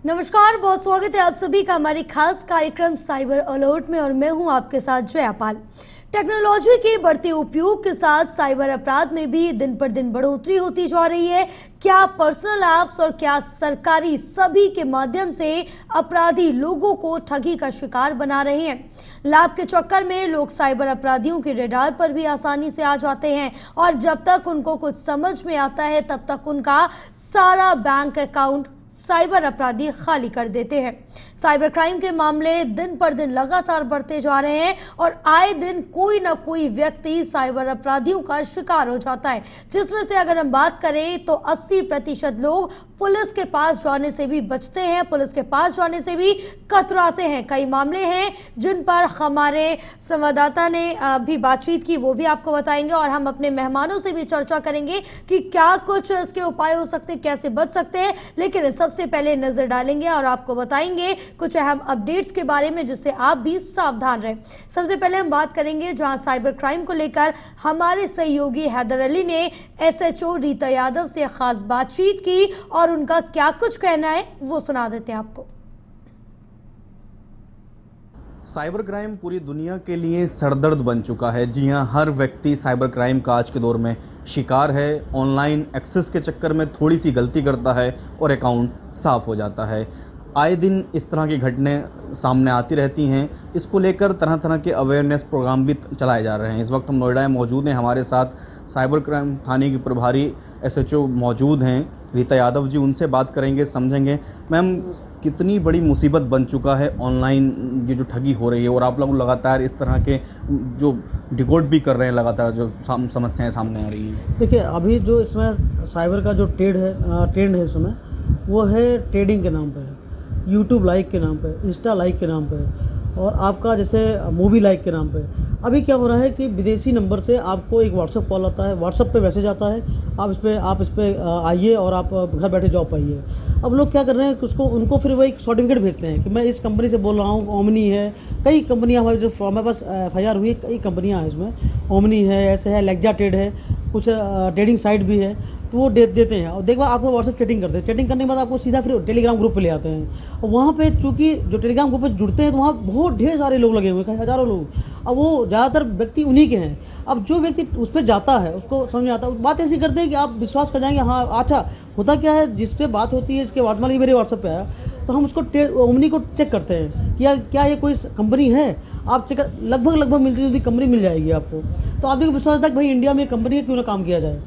नमस्कार, बहुत स्वागत है आप सभी का हमारे खास कार्यक्रम साइबर अलर्ट में और मैं हूं आपके साथ जया पाल। टेक्नोलॉजी के बढ़ते उपयोग के साथ साइबर अपराध में भी दिन पर दिन बढ़ोतरी होती जा रही है। क्या पर्सनल ऐप्स और क्या सरकारी सभी के माध्यम से अपराधी लोगों को ठगी का शिकार बना रहे हैं। लाभ के चक्कर में लोग साइबर अपराधियों के रडार पर भी आसानी से आ जाते हैं और जब तक उनको कुछ समझ में आता है तब तक उनका सारा बैंक अकाउंट साइबर अपराधी खाली कर देते हैं। साइबर क्राइम के मामले दिन पर दिन लगातार बढ़ते जा रहे हैं और आए दिन कोई ना कोई व्यक्ति साइबर अपराधियों का शिकार हो जाता है, जिसमें से अगर हम बात करें तो 80% लोग पुलिस के पास जाने से भी बचते हैं, पुलिस के पास जाने से भी कतराते हैं। कई मामले हैं जिन पर हमारे संवाददाता ने भी बातचीत की, वो भी आपको बताएंगे और हम अपने मेहमानों से भी चर्चा करेंगे कि क्या कुछ इसके उपाय हो सकते हैं, कैसे बच सकते हैं। लेकिन सबसे पहले नजर डालेंगे और आपको बताएंगे कुछ अहम अपडेट्स के बारे में जिससे आप भी सावधान रहें। सबसे पहले हम बात करेंगे जहां साइबर क्राइम को लेकर हमारे सहयोगी हैदर अली ने एसएचओ रीता यादव से खास बातचीत की और उनका क्या कुछ कहना है वो सुना देते हैं आपको। साइबर क्राइम पूरी दुनिया के लिए सरदर्द बन चुका है। जी हाँ, हर व्यक्ति साइबर क्राइम का आज के दौर में शिकार है। ऑनलाइन एक्सेस के चक्कर में थोड़ी सी गलती करता है और अकाउंट साफ हो जाता है। आए दिन इस तरह की घटनाएं सामने आती रहती हैं। इसको लेकर तरह तरह के अवेयरनेस प्रोग्राम भी चलाए जा रहे हैं। इस वक्त हम नोएडा में मौजूद हैं, हमारे साथ साइबर क्राइम थाने की प्रभारी एसएचओ मौजूद हैं रीता यादव जी। उनसे बात करेंगे, समझेंगे मैम कितनी बड़ी मुसीबत बन चुका है ऑनलाइन ये जो ठगी हो रही है और आप लोग लगातार इस तरह के जो डिकोड भी कर रहे हैं, लगातार जो समस्याएं सामने आ रही हैं। देखिए, अभी जो इसमें साइबर का जो ट्रेंड है इसमें वो है ट्रेडिंग के नाम पे है, यूट्यूब लाइक के नाम पे, इंस्टा लाइक के नाम पे और आपका जैसे मूवी लाइक के नाम पे। अभी क्या हो रहा है कि विदेशी नंबर से आपको एक व्हाट्सअप कॉल आता है, व्हाट्सअप पे मैसेज आता है, आप इस पे आइए और आप घर बैठे जॉब पाइए। अब लोग क्या कर रहे हैं कि उनको फिर वो एक सर्टिफिकेट भेजते हैं कि मैं इस कंपनी से बोल रहा हूँ, ओमनी है, कई कंपनियाँ हमारे पास FIR हुई, कई कंपनियाँ हैं इसमें, ओमनी है, ऐसे है, लेक्जा ट्रेड है, कुछ ट्रेडिंग साइट भी है, तो वो देते हैं और देखो आपको व्हाट्सएप चैटिंग करते हैं। चैटिंग करने के बाद आपको सीधा फिर टेलीग्राम ग्रुप पे ले आते हैं और वहाँ पे चूँकि जो टेलीग्राम ग्रुप पे जुड़ते हैं तो वहाँ बहुत ढेर सारे लोग लगे हुए हैं, हज़ारों लोग। अब वो ज़्यादातर व्यक्ति उन्हीं के हैं। अब जो व्यक्ति उस पर जाता है उसको समझ में आता है, बात ऐसी करते हैं कि आप विश्वास कर जाएंगे। हाँ, अच्छा होता क्या है, जिस पे बात होती है इसके मान लीजिए मेरे व्हाट्सएप पे आया तो हम उसको ओमनी को चेक करते हैं कि क्या ये कोई कंपनी है। आप चेक लगभग मिलती जुलती कंपनी मिल जाएगी आपको, तो आप देखो विश्वास था कि भाई इंडिया में कंपनी है, क्यों ना काम किया जाए।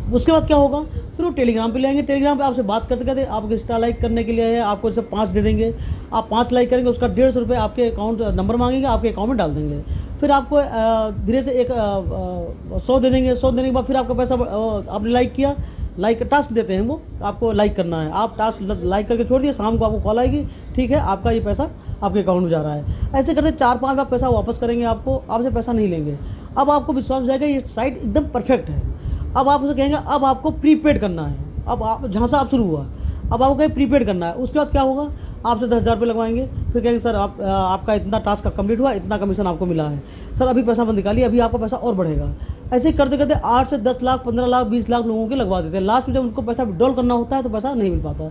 उसके बाद क्या होगा, फिर वो टेलीग्राम पे ले आएंगे। टेलीग्राम पे आपसे बात करते करते आपको इंस्टा लाइक करने के लिए है, आपको जैसे 5 दे देंगे, आप 5 लाइक करेंगे, उसका 150 रुपये आपके अकाउंट नंबर मांगेंगे, आपके अकाउंट में डाल देंगे। फिर आपको धीरे से 100 दे देंगे। 100 देने के बाद फिर आपका पैसा आपने लाइक किया, लाइक टास्क देते हैं वो, आपको लाइक करना है, आप टास्क लाइक करके छोड़ दिए, शाम को आपको कॉल आएगी, ठीक है आपका ये पैसा आपके अकाउंट में जा रहा है। ऐसे करते 4-5 बार पैसा वापस करेंगे, आपसे पैसा नहीं लेंगे। अब आपको विश्वास हो जाएगा ये साइट एकदम परफेक्ट है। अब आप उसे कहेंगे अब आपको प्रीपेड करना है, अब आप जहाँ से आप शुरू हुआ अब आपको कहें प्रीपेड करना है। उसके बाद क्या होगा, आपसे 10,000 रुपये लगवाएंगे, फिर कहेंगे सर आपका इतना टास्क कंप्लीट हुआ, इतना कमीशन आपको मिला है, सर अभी पैसा मत निकालिए, अभी आपका पैसा और बढ़ेगा। ऐसे ही करते करते 8 से 10 लाख, 15 लाख, 20 लाख लोगों के लगवा देते हैं। लास्ट में जब उनको पैसा विड्रॉल करना होता है तो पैसा नहीं मिल पाता।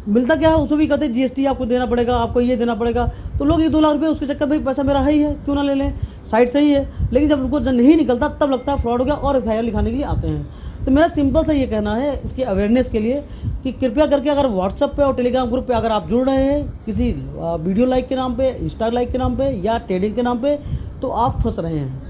मिलता क्या है, उसमें भी कहते हैं GST आपको देना पड़ेगा, आपको ये देना पड़ेगा। तो लोग 1-2 लाख रुपये उसके चक्कर भाई पैसा मेरा है ही है, क्यों ना ले लें, साइट सही है। लेकिन जब उनको नहीं निकलता तब लगता है फ्रॉड हो गया और FIR लिखाने के लिए आते हैं। तो मेरा सिंपल सा ये कहना है इसके अवेयरनेस के लिए कि कृपया करके अगर व्हाट्सएप पे और टेलीग्राम ग्रुप पे अगर आप जुड़ रहे हैं किसी वीडियो लाइक के नाम पे, इंस्टा लाइक के नाम पे या ट्रेडिंग के नाम पे, तो आप फंस रहे हैं।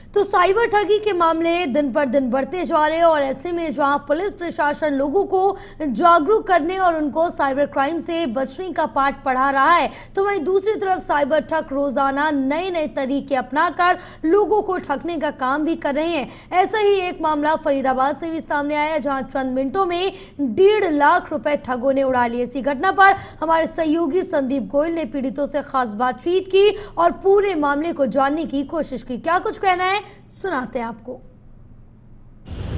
तो साइबर ठगी के मामले दिन पर दिन बढ़ते जा रहे हैं और ऐसे में जहां पुलिस प्रशासन लोगों को जागरूक करने और उनको साइबर क्राइम से बचने का पाठ पढ़ा रहा है, तो वहीं दूसरी तरफ साइबर ठग रोजाना नए नए तरीके अपनाकर लोगों को ठगने का काम भी कर रहे हैं। ऐसा ही एक मामला फरीदाबाद से भी सामने आया जहां चंद मिनटों में 1.5 लाख रुपए ठगों ने उड़ा लिए। इसी घटना पर हमारे सहयोगी संदीप गोयल ने पीड़ितों से खास बातचीत की और पूरे मामले को जानने की कोशिश की। क्या कुछ कहना है सुनाते हैं आपको।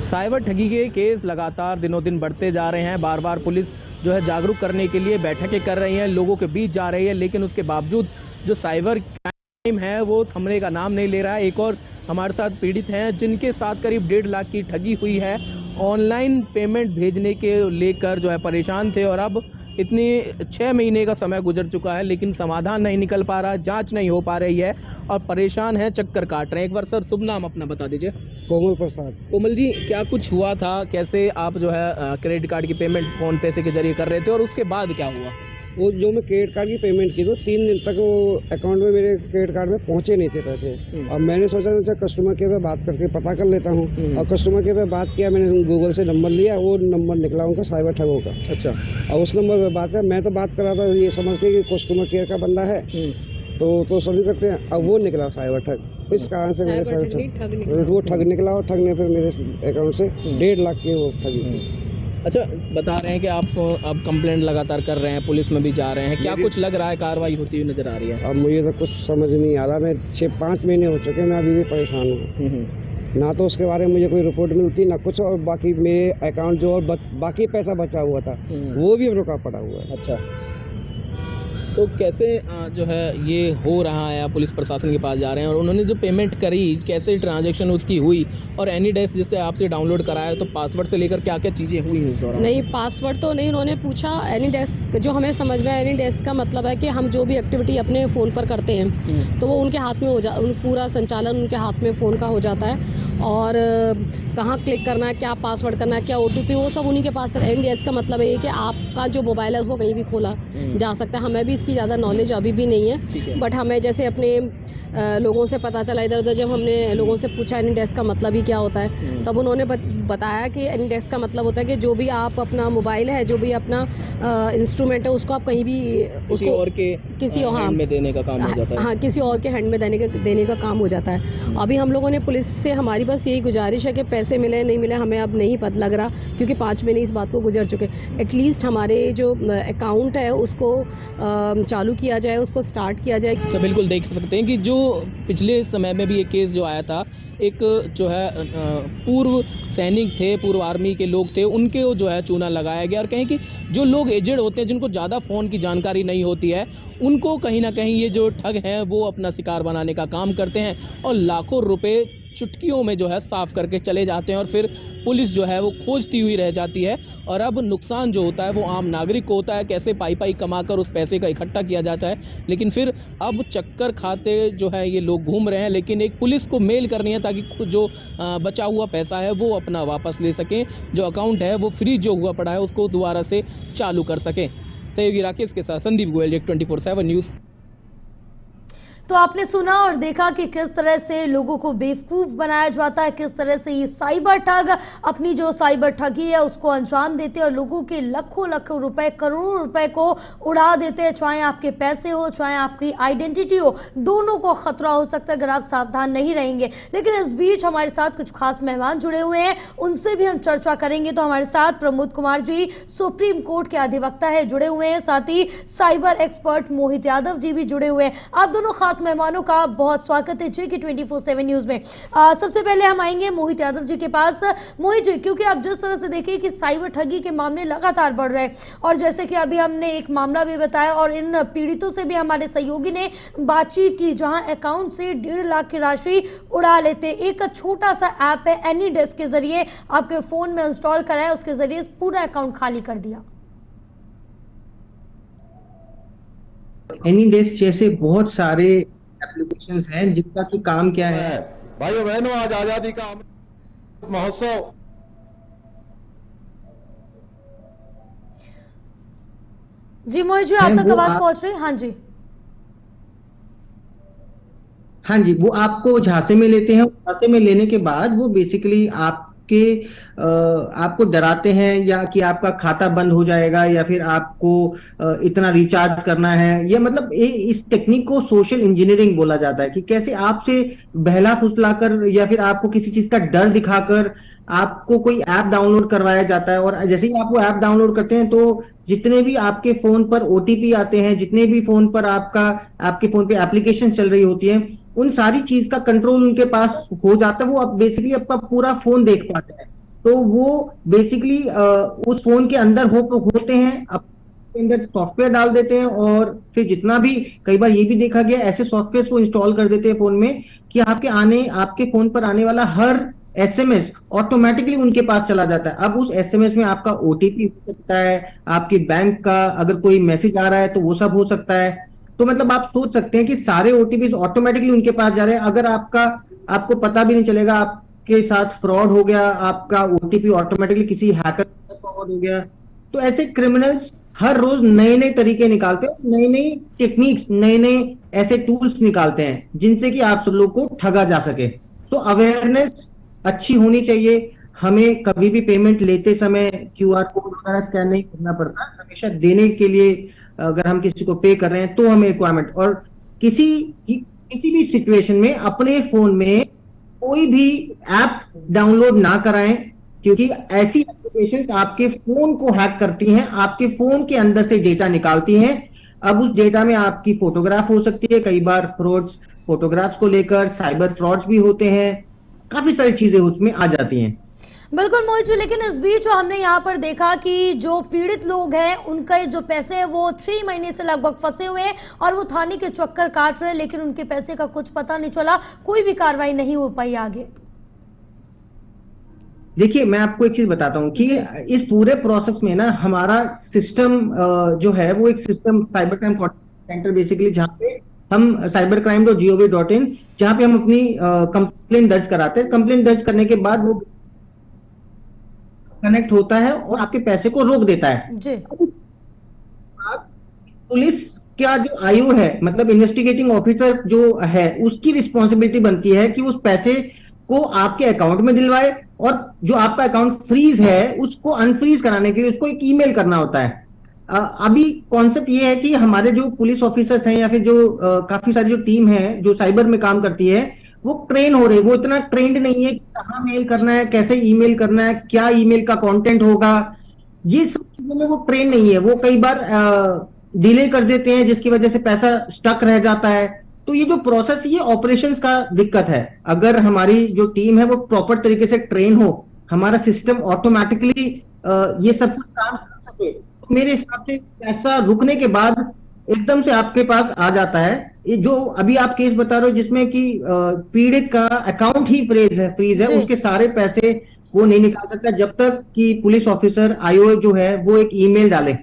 साइबर ठगी के केस लगातार दिनों दिन बढ़ते जा रहे हैं। बार बार पुलिस जो है जागरूक करने के लिए बैठकें कर रही है, लोगों के बीच जा रही है, लेकिन उसके बावजूद जो साइबर क्राइम है वो थमने का नाम नहीं ले रहा है। एक और हमारे साथ पीड़ित हैं जिनके साथ करीब 1.5 लाख की ठगी हुई है ऑनलाइन पेमेंट भेजने के लेकर जो है परेशान थे और अब इतनी 6 महीने का समय गुजर चुका है लेकिन समाधान नहीं निकल पा रहा, जांच नहीं हो पा रही है और परेशान है, चक्कर काट रहे हैं। एक बार सर शुभ नाम अपना बता दीजिए। कोमल प्रसाद। कोमल जी, क्या कुछ हुआ था, कैसे आप जो है क्रेडिट कार्ड की पेमेंट फ़ोन पे से के जरिए कर रहे थे और उसके बाद क्या हुआ? वो जो मैं क्रेडिट कार्ड की पेमेंट की तो 3 दिन तक वो अकाउंट में मेरे क्रेडिट कार्ड में पहुंचे नहीं थे पैसे। और मैंने सोचा उनसे कस्टमर केयर पे बात करके पता कर लेता हूँ और कस्टमर केयर पे बात किया, मैंने गूगल से नंबर लिया, वो नंबर निकला उनका साइबर ठगों का। अच्छा। और उस नंबर पे बात कर, मैं तो बात कर रहा था ये समझ के कि कस्टमर केयर का बंदा है तो सभी करते हैं, अब वो निकला साइबर ठग। इस कारण से मेरे वो ठग निकला और ठग ने फिर मेरे अकाउंट से 1.5 लाख की वो ठगी। अच्छा, बता रहे हैं कि आप अब कंप्लेंट लगातार कर रहे हैं, पुलिस में भी जा रहे हैं, क्या कुछ लग रहा है कार्रवाई होती हुई नजर आ रही है? अब मुझे तो कुछ समझ नहीं आ रहा, मैं 6-5 महीने हो चुके हैं, मैं अभी भी परेशान हूँ। ना तो उसके बारे में मुझे कोई रिपोर्ट मिलती ना कुछ, और बाकी मेरे अकाउंट जो और बाकी पैसा बचा हुआ था वो भी रुका पड़ा हुआ है। अच्छा, तो कैसे जो है ये हो रहा है, आप पुलिस प्रशासन के पास जा रहे हैं और उन्होंने जो पेमेंट करी, कैसे ट्रांजैक्शन उसकी हुई और एनी डेस्क जिससे आपसे डाउनलोड कराया तो पासवर्ड से लेकर क्या क्या चीज़ें हुई इस दौरान? नहीं, पासवर्ड तो नहीं उन्होंने पूछा। एनी डेस्क जो हमें समझ में आया, एनी डेस्क का मतलब है कि हम जो भी एक्टिविटी अपने फ़ोन पर करते हैं तो वो उनके हाथ में पूरा संचालन उनके हाथ में फ़ोन का हो जाता है और कहाँ क्लिक करना है, क्या पासवर्ड करना है, क्या OTP, वो सब उन्हीं के पास है। एनी डेस्क का मतलब है कि आपका जो मोबाइल है उसको कहीं भी खोला जा सकता है। हमें भी इसकी ज़्यादा नॉलेज अभी भी नहीं है, बट हमें जैसे अपने लोगों से पता चला, इधर उधर जब हमने लोगों से पूछा एनी डेस्क का मतलब ही क्या होता है, तब उन्होंने बताया कि एनी डेस्क का मतलब होता है कि जो भी आप अपना मोबाइल है, जो भी अपना इंस्ट्रूमेंट है, उसको आप कहीं भी किसी और के हैंड में देने का काम हो जाता है। हाँ, किसी और के हैंड में देने का काम हो जाता है। अभी हम लोगों ने पुलिस से, हमारी बस यही गुजारिश है कि पैसे मिले नहीं मिले हमें अब नहीं पता लग रहा, क्योंकि 5 महीने इस बात को गुजर चुके। एटलीस्ट हमारे जो अकाउंट है उसको चालू किया जाए, उसको स्टार्ट किया जाए। तो बिल्कुल देख सकते हैं कि जो पिछले समय में भी एक केस जो आया था, एक जो है पूर्व सैनिक थे, पूर्व आर्मी के लोग थे, उनके जो है चूना लगाया गया और कहें कि जो लोग एजेड होते हैं, जिनको ज़्यादा फ़ोन की जानकारी नहीं होती है, उनको कहीं ना कहीं ये जो ठग हैं वो अपना शिकार बनाने का काम करते हैं और लाखों रुपए चुटकियों में जो है साफ़ करके चले जाते हैं और फिर पुलिस जो है वो खोजती हुई रह जाती है। और अब नुकसान जो होता है वो आम नागरिक को होता है, कैसे पाई कमाकर उस पैसे का इकट्ठा किया जाता है, लेकिन फिर अब चक्कर खाते जो है ये लोग घूम रहे हैं। लेकिन एक पुलिस को मेल करनी है ताकि खुद जो बचा हुआ पैसा है वो अपना वापस ले सकें, जो अकाउंट है वो फ्रीज जो हुआ पड़ा है उसको दोबारा से चालू कर सकें। सहयोगी राकेश के साथ संदीप गोयल, 24/7 न्यूज़। तो आपने सुना और देखा कि किस तरह से लोगों को बेवकूफ़ बनाया जाता है, किस तरह से ये साइबर ठग अपनी जो साइबर ठगी है उसको अंजाम देते हैं और लोगों के लाखों रुपए, करोड़ों रुपए को उड़ा देते हैं। चाहे आपके पैसे हो, चाहे आपकी आइडेंटिटी हो, दोनों को खतरा हो सकता है अगर आप सावधान नहीं रहेंगे। लेकिन इस बीच हमारे साथ कुछ खास मेहमान जुड़े हुए हैं, उनसे भी हम चर्चा करेंगे। तो हमारे साथ प्रमोद कुमार जी सुप्रीम कोर्ट के अधिवक्ता है जुड़े हुए हैं, साथ ही साइबर एक्सपर्ट मोहित यादव जी भी जुड़े हुए हैं। आप दोनों खास मेहमानों का बहुत स्वागत है जी की 24/7 न्यूज में। सबसे पहले हम आएंगे मोहित यादव जी के पास। मोहित जी, क्योंकि आप जिस तरह से देखिए कि साइबर ठगी के मामले लगातार बढ़ रहे हैं और जैसे कि अभी हमने एक मामला भी बताया और इन पीड़ितों से भी हमारे सहयोगी ने बातचीत की जहां अकाउंट से 1.5 लाख की राशि उड़ा लेते। एक छोटा सा ऐप है एनी डेस्क के जरिए आपके फोन में इंस्टॉल कराया, उसके जरिए पूरा अकाउंट खाली कर दिया। एनी डेस्क जैसे बहुत सारे एप्लीकेशंस हैं जिनका कि काम क्या है। भाइयों बहनों, आज आजादी का अमृत महोत्सव जी मोहित जी, आप तक आवाज पहुंच रही? हाँ जी, हाँ जी, वो आपको झांसे में लेते हैं। झांसे में लेने के बाद वो बेसिकली आपको डराते हैं या कि आपका खाता बंद हो जाएगा या फिर आपको इतना रिचार्ज करना है। ये मतलब इस टेक्निक को सोशल इंजीनियरिंग बोला जाता है कि कैसे आपसे बहला फुसलाकर या फिर आपको किसी चीज का डर दिखाकर आपको कोई ऐप डाउनलोड करवाया जाता है। और जैसे ही आप वो ऐप डाउनलोड करते हैं तो जितने भी आपके फोन पर OTP आते हैं, जितने भी फोन पर आपके फोन पे एप्लीकेशन चल रही होती है, उन सारी चीज का कंट्रोल उनके पास हो जाता है। वो बेसिकली आपका पूरा फोन देख पाते हैं। तो वो बेसिकली उस फोन के अंदर होते हैं, अपने अंदर सॉफ्टवेयर डाल देते हैं और फिर जितना भी, कई बार ये भी देखा गया, ऐसे सॉफ्टवेयर को इंस्टॉल कर देते हैं फोन में कि आपके फोन पर आने वाला हर एसएमएस ऑटोमेटिकली उनके पास चला जाता है। अब उस एसएमएस में आपका ओटीपी हो सकता है, आपकी बैंक का अगर कोई मैसेज आ रहा है तो वो सब हो सकता है। तो मतलब आप सोच सकते हैं कि सारे ओटीपी ऑटोमेटिकली उनके पास जा रहे हैं। अगर आपको पता भी नहीं चलेगा, आपके साथ फ्रॉड हो गया, आपका ओटीपी ऑटोमेटिकली किसी हैकर के पास फॉरवर्ड हो गया। तो ऐसे क्रिमिनल्स हर रोज नए नए तरीके निकालते हैं, नई नई टेक्निक्स, नए नए ऐसे टूल्स निकालते हैं जिनसे कि आप सब लोग को ठगा जा सके। सो अवेयरनेस अच्छी होनी चाहिए। हमें कभी भी पेमेंट लेते समय क्यूआर कोड वगैरह स्कैन नहीं करना पड़ता। हमेशा देने के लिए अगर हम किसी को पे कर रहे हैं तो हमें रिक्वायरमेंट, और किसी भी सिचुएशन में अपने फोन में कोई भी ऐप डाउनलोड ना कराएं, क्योंकि ऐसी एप्लीकेशंस आपके फोन को हैक करती हैं, आपके फोन के अंदर से डेटा निकालती हैं। अब उस डेटा में आपकी फोटोग्राफ हो सकती है, कई बार फ्रॉड्स फोटोग्राफ्स को लेकर साइबर फ्रॉड्स भी होते हैं, काफी सारी चीजें उसमें आ जाती हैं। बिल्कुल मोहित जी, लेकिन इस बीच हमने यहाँ पर देखा कि जो पीड़ित लोग हैं उनका जो पैसे हैं वो 3 महीने से लगभग फंसे हुए हैं और वो थाने के चक्कर काट रहे हैं, लेकिन उनके पैसे का कुछ पता नहीं चला, कोई भी कार्रवाई नहीं हो पाई आगे। देखिए, मैं आपको एक चीज बताता हूँ कि इस पूरे प्रोसेस में ना हमारा सिस्टम जो है वो एक system cyber crime centre basically, जहाँ पे हम cybercrime.gov.in, जहाँ पे हम अपनी कंप्लेन दर्ज कराते हैं। कंप्लेन दर्ज करने के बाद वो कनेक्ट होता है और आपके पैसे को रोक देता है जी। पुलिस का जो आयु है, मतलब इन्वेस्टिगेटिंग ऑफिसर जो है, उसकी रिस्पॉन्सिबिलिटी बनती है कि उस पैसे को आपके अकाउंट में दिलवाए, और जो आपका अकाउंट फ्रीज है उसको अनफ्रीज कराने के लिए उसको एक ईमेल करना होता है। अभी कॉन्सेप्ट ये है कि हमारे जो पुलिस ऑफिसर्स हैं या फिर जो काफी सारी जो टीम है जो साइबर में काम करती है, वो ट्रेन हो रही है, वो इतना ट्रेंड नहीं है कि कहाँ मेल करना है, कैसे ईमेल करना है, क्या ईमेल का कंटेंट होगा, ये सब चीजों में वो ट्रेन नहीं है। वो कई बार डिले कर देते हैं जिसकी वजह से पैसा स्टक रह जाता है। तो ये जो प्रोसेस, ये ऑपरेशंस का दिक्कत है। अगर हमारी जो टीम है वो प्रॉपर तरीके से ट्रेन हो, हमारा सिस्टम ऑटोमेटिकली ये सब कुछ काम कर सके, तो मेरे हिसाब से पैसा रुकने के बाद एकदम से आपके पास आ जाता है। ये जो अभी आप केस बता रहे हो जिसमें कि पीड़ित का अकाउंट ही फ्रीज है, उसके सारे पैसे वो नहीं निकाल सकता जब तक कि पुलिस ऑफिसर आईओ जो है वो एक ईमेल डाले।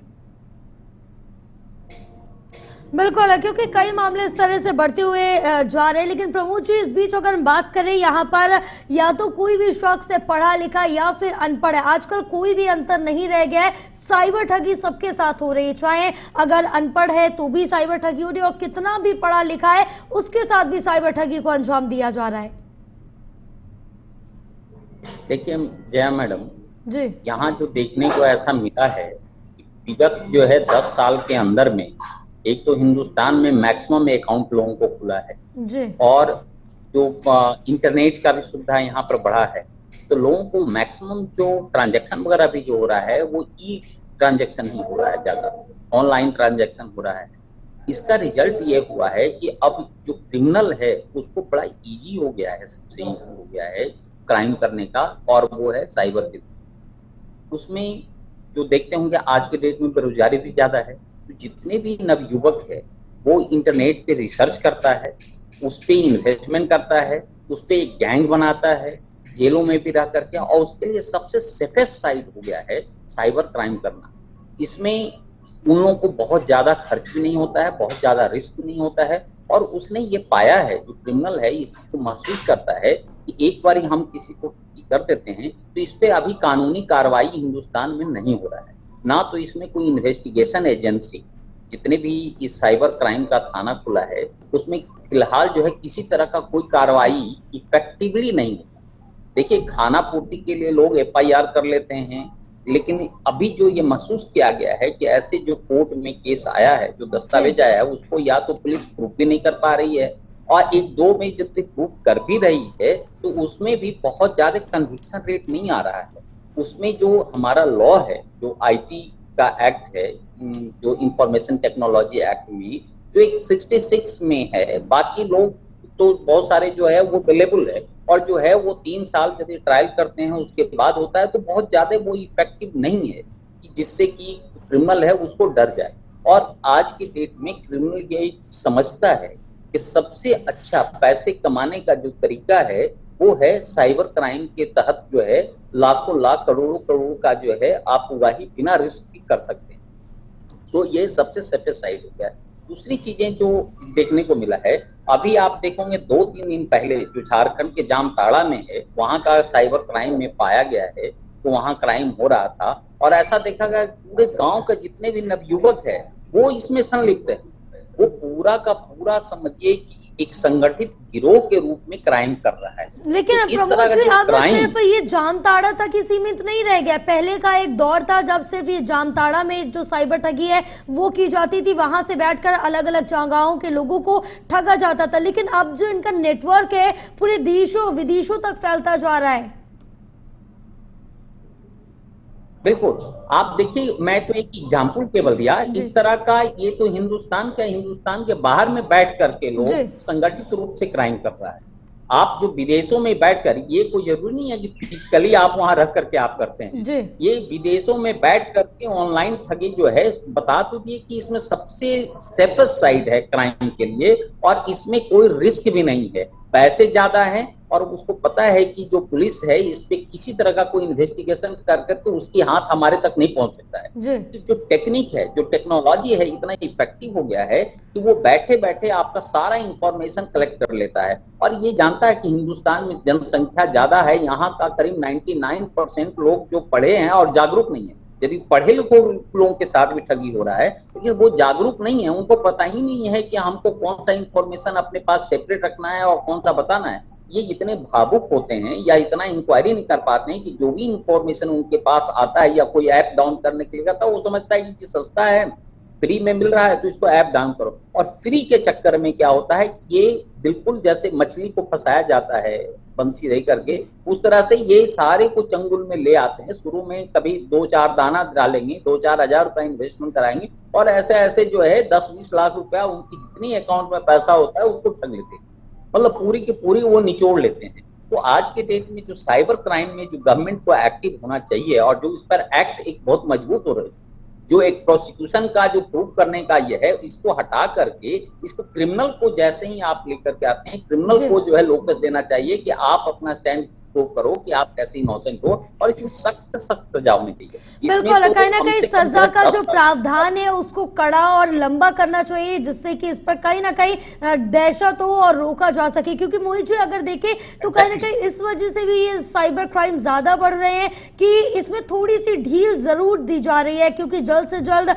बिल्कुल, क्योंकि कई मामले इस तरह से बढ़ते हुए जा रहे हैं। लेकिन प्रमोद जी, इस बीच अगर हम बात करें, यहाँ पर या तो कोई भी शख्स है पढ़ा लिखा या फिर अनपढ़ है, आजकल कोई भी अंतर नहीं रह गया है। साइबर ठगी सबके साथ हो रही है, चाहे अगर अनपढ़ है तो भी साइबर ठगी हो रही है और कितना भी पढ़ा लिखा है उसके साथ भी साइबर ठगी को अंजाम दिया जा रहा है। देखिए जया मैडम जी, यहाँ जो देखने को ऐसा मिला है, विगत जो है 10 साल के अंदर में एक तो हिंदुस्तान में मैक्सिमम अकाउंट लोगों को खुला है जी। और जो इंटरनेट का भी सुविधा यहाँ पर बढ़ा है, तो लोगों को मैक्सिमम जो ट्रांजैक्शन वगैरह भी जो हो रहा है वो ई ट्रांजैक्शन ही हो रहा है, ज्यादा ऑनलाइन ट्रांजैक्शन हो रहा है। इसका रिजल्ट ये हुआ है कि अब जो क्रिमिनल है उसको बड़ा इजी हो गया है, सबसे इजी हो गया है क्राइम करने का, और वो है साइबर के। उसमें जो देखते होंगे आज के डेट में बेरोजगारी भी ज्यादा है, तो जितने भी नवयुवक है वो इंटरनेट पे रिसर्च करता है, उस पे इन्वेस्टमेंट करता है, उस पे एक गैंग बनाता है, जेलों में भी रह करके, और उसके लिए सबसे सेफेस्ट साइड हो गया है साइबर क्राइम करना। इसमें उन लोगों को बहुत ज्यादा खर्च भी नहीं होता है, बहुत ज्यादा रिस्क नहीं होता है, और उसने ये पाया है, जो क्रिमिनल है इसको महसूस करता है कि एक बार हम किसी को कर देते हैं तो इस पे अभी कानूनी कार्रवाई हिंदुस्तान में नहीं हो रहा है, ना तो इसमें कोई इन्वेस्टिगेशन एजेंसी, जितने भी इस साइबर क्राइम का थाना खुला है उसमें फिलहाल जो है किसी तरह का कोई कार्रवाई इफेक्टिवली नहीं है। देखिए, खाना पूर्ति के लिए लोग एफआईआर कर लेते हैं, लेकिन अभी जो ये महसूस किया गया है कि ऐसे जो कोर्ट में केस आया है, जो दस्तावेज आया है, उसको या तो पुलिस प्रूफ भी नहीं कर पा रही है, और एक दो में जब तक प्रूफ कर भी रही है तो उसमें भी बहुत ज्यादा कन्विक्शन रेट नहीं आ रहा है। उसमें जो हमारा लॉ है, जो आईटी का एक्ट है, जो इंफॉर्मेशन टेक्नोलॉजी एक्ट में जो एक 66 में है, बाकी लोग तो बहुत सारे जो है वो अवेलेबल है, और जो है वो 3 साल यदि ट्रायल करते हैं उसके बाद होता है, तो बहुत ज्यादा वो इफेक्टिव नहीं है कि जिससे कि क्रिमिनल है उसको डर जाए। और आज के डेट में क्रिमिनल ये समझता है कि सबसे अच्छा पैसे कमाने का जो तरीका है वो है साइबर क्राइम के तहत जो है लाखों लाख करोड़ों करोड़ का जो है आप उगाही बिना रिस्क की कर सकते हैं। सो ये सबसे सेफेस्ट साइड हो गया। दूसरी चीजें जो देखने को मिला है, अभी आप देखोगे 2-3 दिन पहले जो झारखंड के जामताड़ा में है, वहां का साइबर क्राइम में पाया गया है, तो वहां क्राइम हो रहा था और ऐसा देखा गया पूरे गांव के जितने भी नवयुवक है वो इसमें संलिप्त है। वो पूरा का पूरा समझिए कि एक संगठित गिरोह के रूप में क्राइम कर रहा है। लेकिन तो इस प्रमोद तरह का जी, जो अब क्राइम सिर्फ ये जामताड़ा तक ही सीमित नहीं रह गया। पहले का एक दौर था जब सिर्फ ये जामताड़ा में जो साइबर ठगी है वो की जाती थी, वहां से बैठकर अलग अलग जगहों के लोगों को ठगा जाता था, लेकिन अब जो इनका नेटवर्क है पूरे देशों विदेशों तक फैलता जा रहा है। बिल्कुल, आप देखिए, मैं तो एक एग्जाम्पल केवल दिया इस तरह का। ये तो हिंदुस्तान के बाहर में बैठ करके लोग संगठित रूप से क्राइम कर रहा है। आप जो विदेशों में बैठकर, ये कोई जरूरी नहीं है कि फिजिकली आप वहां रह करके आप करते हैं, ये विदेशों में बैठ करके ऑनलाइन ठगी जो है, बता तो दिए कि इसमें सबसे सेफेस्ट साइड है क्राइम के लिए और इसमें कोई रिस्क भी नहीं है। पैसे ज्यादा है और उसको पता है कि जो पुलिस है इस पे किसी तरह का कोई इन्वेस्टिगेशन कर करके उसकी हाथ हमारे तक नहीं पहुंच सकता है। जो टेक्निक है, जो टेक्नोलॉजी है, इतना इफेक्टिव हो गया है कि वो बैठे बैठे आपका सारा इंफॉर्मेशन कलेक्ट कर लेता है और ये जानता है कि हिंदुस्तान में जनसंख्या ज्यादा है, यहाँ का करीब 99% लोग जो पढ़े हैं और जागरूक नहीं है। यदि पढ़े लिखे लोगों के साथ भी ठगी हो रहा है, लेकिन वो जागरूक नहीं है, उनको पता ही नहीं है कि हमको कौन सा इंफॉर्मेशन अपने पास सेपरेट रखना है और कौन सा बताना है। ये इतने भावुक होते हैं या इतना इंक्वायरी नहीं कर पाते हैं कि जो भी इंफॉर्मेशन उनके पास आता है या कोई ऐप डाउन करने के लिए आता है, वो समझता है कि सस्ता है, फ्री में मिल रहा है तो इसको ऐप डाउन करो। और फ्री के चक्कर में क्या होता है कि ये बिल्कुल जैसे मछली को फंसाया जाता है बंसी रही करके, उस तरह से ये सारे को चंगुल में ले आते हैं। शुरू में कभी 2-4 दाना डालेंगे, 2-4 हजार रुपया इन्वेस्टमेंट कराएंगे और ऐसे ऐसे जो है 10-20 लाख रुपया उनकी जितनी अकाउंट में पैसा होता है उसको ठग लेते हैं, मतलब पूरी की पूरी वो निचोड़ लेते हैं। तो आज के डेट में जो साइबर क्राइम में जो गवर्नमेंट को एक्टिव होना चाहिए और जो इस पर एक्ट एक बहुत मजबूत हो रहा है, जो एक प्रोसिक्यूशन का जो प्रूफ करने का ये है, इसको हटा करके इसको क्रिमिनल को जैसे ही आप लेकर के आते हैं, क्रिमिनल को जो है लोकस देना चाहिए कि आप अपना स्टैंड प्रूव करो कि आप कैसे इनोसेंट हो और इसमें सख्त से सख्त सजा होनी चाहिए। बिल्कुल, कहीं ना कहीं सजा का जो प्रावधान है उसको कड़ा और लंबा करना चाहिए, जिससे कि इस पर कहीं ना कहीं दहशत हो और रोका जा सके। क्योंकि मोहित जी अगर देखें तो कहीं ना कहीं इस वजह से भी ये साइबर क्राइम ज्यादा बढ़ रहे हैं कि इसमें थोड़ी सी ढील जरूर दी जा रही है, क्योंकि जल्द से जल्द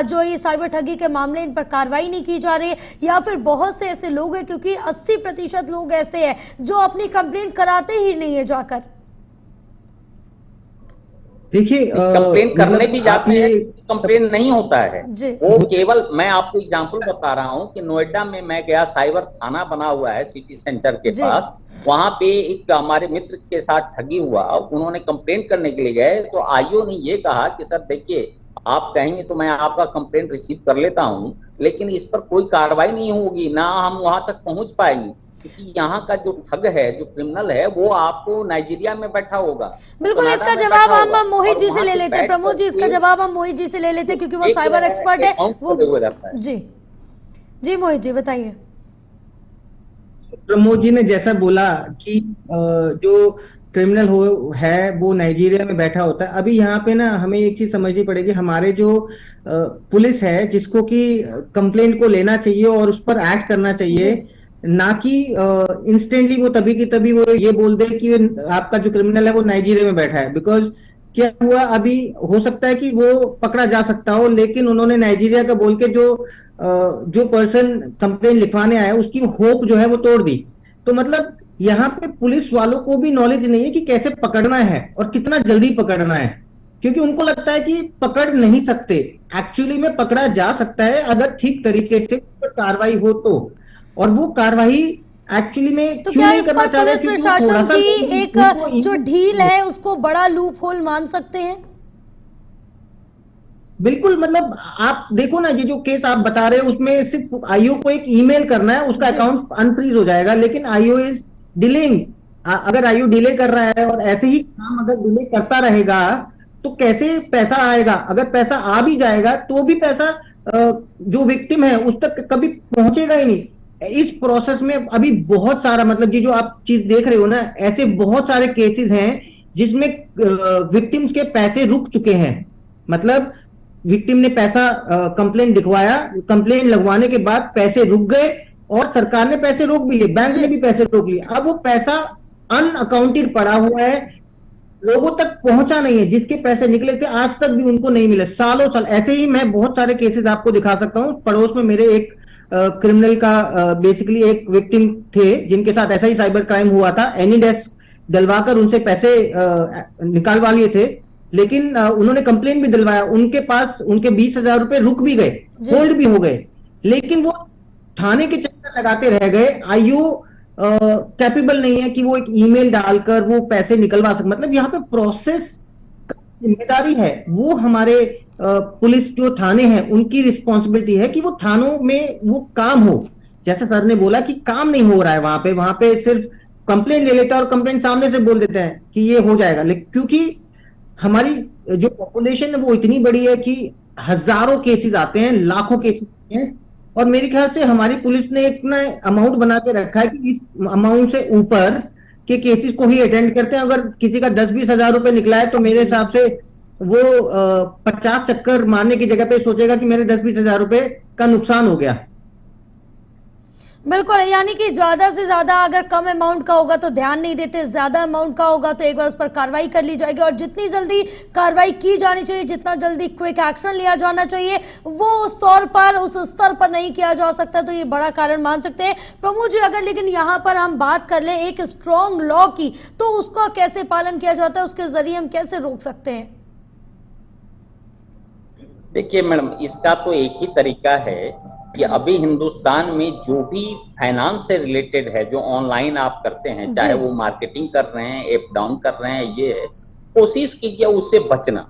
जो ये साइबर ठगी के मामले इन पर कार्रवाई नहीं की जा रही है, या फिर बहुत से ऐसे लोग हैं, क्योंकि 80% लोग ऐसे हैं जो अपनी कंप्लेंट कराते ही नहीं है जाकर। देखिए, कंप्लेन करने भी जाते हैं, कंप्लेन नहीं होता है वो केवल, मैं आपको एग्जांपल बता रहा हूं कि नोएडा में मैं गया, साइबर थाना बना हुआ है सिटी सेंटर के पास, वहां पे एक हमारे मित्र के साथ ठगी हुआ, उन्होंने कंप्लेन करने के लिए गए तो आईओ ने ये कहा कि सर देखिए, आप कहेंगे तो मैं आपका कंप्लेंट रिसीव कर लेता हूं, लेकिन इस पर कोई कार्रवाई नहीं होगी, ना हम वहां तक पहुंच पाएंगे, क्योंकि यहाँ का जो ठग है, जो क्रिमिनल है, वो आपको नाइजीरिया में बैठा होगा। बिल्कुल, इसका जवाब हम मोहित जी से ले लेते हैं। प्रमोद जी, इसका जवाब हम मोहित जी से ले लेते हैं क्योंकि वो साइबर एक्सपर्ट है। वो जी मोहित जी बताइए। प्रमोद जी ने जैसा बोला कि जो क्रिमिनल है वो नाइजीरिया में बैठा होता है। अभी यहाँ पे ना हमें एक चीज समझनी पड़ेगी, हमारे जो पुलिस है जिसको कि कंप्लेंट को लेना चाहिए और उस पर एक्ट करना चाहिए, ना कि इंस्टेंटली वो तभी की तभी वो ये बोल दे कि आपका जो क्रिमिनल है वो नाइजीरिया में बैठा है। बिकॉज क्या हुआ, अभी हो सकता है कि वो पकड़ा जा सकता हो, लेकिन उन्होंने नाइजीरिया का बोल के जो पर्सन कंप्लेन लिखवाने आया उसकी होप जो है वो तोड़ दी। तो मतलब यहाँ पे पुलिस वालों को भी नॉलेज नहीं है कि कैसे पकड़ना है और कितना जल्दी पकड़ना है, क्योंकि उनको लगता है कि पकड़ नहीं सकते। एक्चुअली में पकड़ा जा सकता है अगर ठीक तरीके से कार्रवाई हो तो, और वो कार्रवाई एक्चुअली में तो क्यों नहीं करना चाह रहे? पुलिस प्रशासन की एक जो ढील है उसको बड़ा लूप होल मान सकते हैं। बिल्कुल, मतलब आप देखो ना, ये जो केस आप बता रहे हैं उसमें सिर्फ आईओ को एक ईमेल करना है, उसका अकाउंट अनफ्रीज हो जाएगा, लेकिन आईओ इज डिलेइंग। अगर आईओ डिले कर रहा है और ऐसे ही काम अगर डिले करता रहेगा तो कैसे पैसा आएगा? अगर पैसा आ भी जाएगा तो भी पैसा जो विक्टिम है उस तक कभी पहुंचेगा ही नहीं। इस प्रोसेस में अभी बहुत सारा, मतलब ये जो आप चीज देख रहे हो ना, ऐसे बहुत सारे केसेस हैं जिसमें विक्टिम्स के पैसे रुक चुके हैं। मतलब विक्टिम ने पैसा कंप्लेन लिखवाया, कंप्लेन लगवाने के बाद पैसे रुक गए और सरकार ने पैसे रोक भी लिए, बैंक ने भी पैसे रोक लिए। अब वो पैसा अनअकाउंटेड पड़ा हुआ है, लोगों तक पहुंचा नहीं है। जिसके पैसे निकले थे आज तक भी उनको नहीं मिले, सालों साल। ऐसे ही मैं बहुत सारे केसेस आपको दिखा सकता हूं। पड़ोस में मेरे एक क्रिमिनल का बेसिकली एक विक्टिम थे जिनके साथ ऐसा ही साइबर क्राइम हुआ था। एनी डेस्क डलवाकर उनसे पैसे निकालवा लिए थे, लेकिन उन्होंने कंप्लेन भी दिलवाया, उनके पास उनके 20,000 रुपए रुक भी गए, होल्ड भी हो गए, लेकिन वो थाने के चक्कर लगाते रह गए। आईओ कैपेबल नहीं है कि वो एक ईमेल डालकर वो पैसे निकलवा सके। मतलब यहाँ पे प्रोसेस जिम्मेदारी है, वो हमारे पुलिस जो थाने हैं उनकी रिस्पॉन्सिबिलिटी है कि वो थानों में वो काम हो। जैसे सर ने बोला कि काम नहीं हो रहा है वहां पे सिर्फ कंप्लेन ले लेता है और कंप्लेन सामने से बोल देते हैं कि ये हो जाएगा। लेकिन क्योंकि हमारी जो पॉपुलेशन है वो इतनी बड़ी है कि हजारों केसेस आते हैं, लाखों केसेस आते हैं, और मेरे ख्याल से हमारी पुलिस ने एक ना अमाउंट बना के रखा है कि इस अमाउंट से ऊपर के केसेस को ही अटेंड करते हैं। अगर किसी का 10-20 हजार रुपए निकला है तो मेरे हिसाब से वो 50 चक्कर मारने की जगह पे सोचेगा कि मेरे 10-20 हजार रुपए का नुकसान हो गया। बिल्कुल, यानी कि ज्यादा से ज्यादा अगर कम अमाउंट का होगा तो ध्यान नहीं देते, ज्यादा अमाउंट का होगा तो एक बार उस पर कार्रवाई कर ली जाएगी, और जितनी जल्दी कार्रवाई की जानी चाहिए, जितना जल्दी क्विक एक्शन लिया जाना चाहिए, वो उस तौर पर उस स्तर पर नहीं किया जा सकता। तो ये बड़ा कारण मान सकते हैं प्रमोद जी। अगर लेकिन यहाँ पर हम बात कर लें एक स्ट्रॉन्ग लॉ की, तो उसका कैसे पालन किया जाता है, उसके जरिए हम कैसे रोक सकते हैं? देखिए मैडम, इसका तो एक ही तरीका है कि अभी हिंदुस्तान में जो भी फाइनेंस से रिलेटेड है, जो ऑनलाइन आप करते हैं, चाहे वो मार्केटिंग कर रहे हैं, ऐप डाउन कर रहे हैं, ये है, कोशिश कीजिए उससे बचना।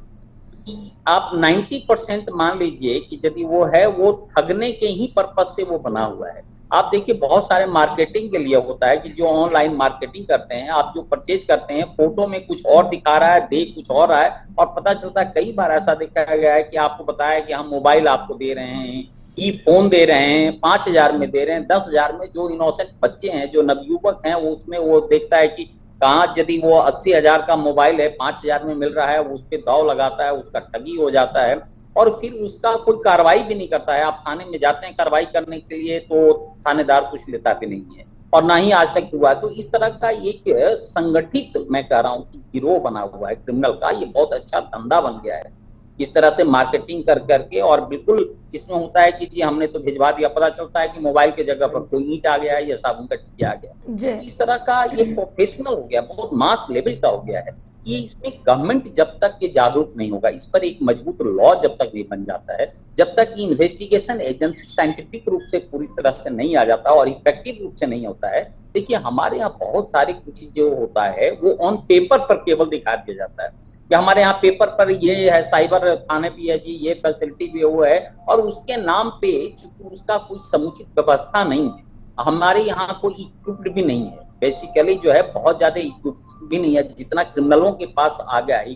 कि आप 90% मान लीजिए कि यदि वो है वो ठगने के ही पर्पज से वो बना हुआ है। आप देखिए बहुत सारे मार्केटिंग के लिए होता है कि जो ऑनलाइन मार्केटिंग करते हैं, आप जो परचेज करते हैं, फोटो में कुछ और दिखा रहा है, देख कुछ और रहा है, और पता चलता है कई बार ऐसा देखा गया है कि आपको बताया कि हम मोबाइल आपको दे रहे हैं, ई फोन दे रहे हैं, 5,000 में दे रहे हैं, 10,000 में। जो इनोसेंट बच्चे हैं, जो नवयुवक हैं, वो उसमें वो देखता है कि कहाँ यदि वो 80,000 का मोबाइल है 5,000 में मिल रहा है, वो उस पर दाव लगाता है, उसका ठगी हो जाता है, और फिर उसका कोई कार्रवाई भी नहीं करता है। आप थाने में जाते हैं कार्रवाई करने के लिए तो थानेदार कुछ लेता भी नहीं है, और ना ही आज तक हुआ है। तो इस तरह का एक संगठित, मैं कह रहा हूँ कि गिरोह बना हुआ है क्रिमिनल का, ये बहुत अच्छा धंधा बन गया है इस तरह से मार्केटिंग कर करके। और बिल्कुल इसमें होता है कि जी हमने तो भिजवा दिया, पता चलता है कि मोबाइल के जगह पर कोई ईंट आ गया है या साबुन का टिकिया आ गया। इस तरह का ये प्रोफेशनल हो गया, बहुत मास लेवल का हो गया है। ये इसमें गवर्नमेंट जब तक ये जागरूक नहीं होगा, इस पर एक मजबूत लॉ जब तक नहीं बन जाता है, जब तक ये इन्वेस्टिगेशन एजेंसी साइंटिफिक रूप से पूरी तरह से नहीं आ जाता और इफेक्टिव रूप से नहीं होता है। देखिए हमारे यहाँ बहुत सारी कुछ जो होता है वो ऑन पेपर पर केवल दिखा दिया जाता है कि हमारे यहाँ पेपर पर ये है, साइबर थाने भी है जी, ये फैसिलिटी भी वो है, और उसके नाम पे क्योंकि उसका कोई समुचित व्यवस्था नहीं है। हमारे यहाँ कोई इक्विप्ड भी नहीं है, बेसिकली जो है बहुत ज्यादा इक्विप्ड भी नहीं है, जितना क्रिमिनलों के पास आ गया है,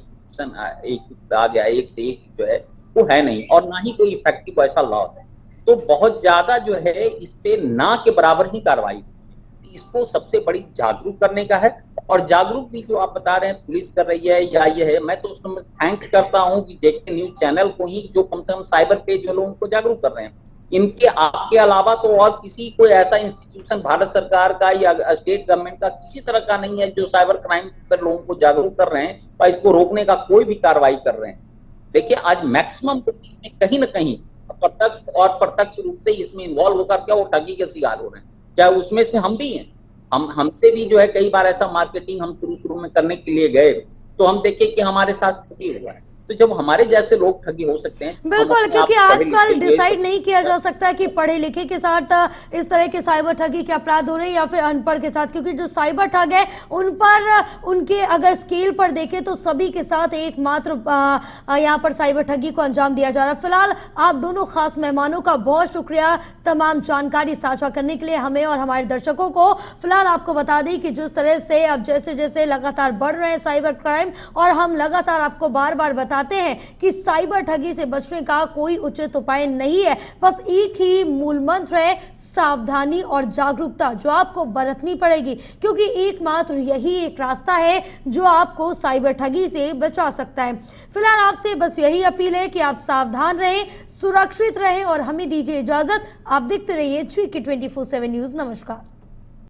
आ गया है, एक से एक जो है वो है नहीं, और ना ही कोई इफेक्टिव ऐसा लॉ है। तो बहुत ज्यादा जो है इस पे ना के बराबर ही कार्रवाई होती है। इसको सबसे बड़ी जागरूक करने का है, और जागरूक भी जो आप बता रहे हैं पुलिस कर रही है या ये है, मैं तो उसमें थैंक्स करता हूं कि जेके न्यूज चैनल को ही, जो कम से कम साइबर पे जो लोगों को जागरूक कर रहे हैं। इनके आपके अलावा तो और किसी कोई ऐसा इंस्टीट्यूशन भारत सरकार का या स्टेट गवर्नमेंट का किसी तरह का नहीं है जो साइबर क्राइम पर लोगों को जागरूक कर रहे हैं और इसको रोकने का कोई भी कार्रवाई कर रहे हैं। देखिए आज मैक्सिमम पुलिस में कहीं ना कहीं प्रत्यक्ष और प्रत्यक्ष रूप से इसमें इन्वॉल्व होकर क्या वो ठगी के शिकार हो रहे हैं, चाहे उसमें से हम भी हैं। हमसे भी जो है कई बार ऐसा मार्केटिंग हम शुरू में करने के लिए गए तो हम देखे कि हमारे साथ ठगी हुआ है। तो जब हमारे जैसे लोग ठगी हो सकते हैं, बिल्कुल, क्योंकि आजकल डिसाइड नहीं किया जा सकता कि पढ़े लिखे के साथ इस तरह के साइबर ठगी के अपराध हो रहे हैं या फिर अनपढ़ के साथ, क्योंकि जो साइबर ठग है उन पर उनके अगर स्केल पर देखें तो सभी के साथ एकमात्र यहाँ पर साइबर ठगी को अंजाम दिया जा रहा है। फिलहाल आप दोनों खास मेहमानों का बहुत शुक्रिया तमाम जानकारी साझा करने के लिए हमें और हमारे दर्शकों को। फिलहाल आपको बता दें कि जिस तरह से अब जैसे जैसे लगातार बढ़ रहे हैं साइबर क्राइम, और हम लगातार आपको बार बार बता बताते हैं कि साइबर ठगी से बचने का कोई उचित उपाय नहीं है, बस एक ही मूल मंत्र है, सावधानी और जागरूकता, जो आपको बरतनी पड़ेगी, क्योंकि एकमात्र यही एक रास्ता है जो आपको साइबर ठगी से बचा सकता है। फिलहाल आपसे बस यही अपील है कि आप सावधान रहें, सुरक्षित रहें और हमें दीजिए इजाजत। आप देखते रहिए GK 24/7 न्यूज। नमस्कार।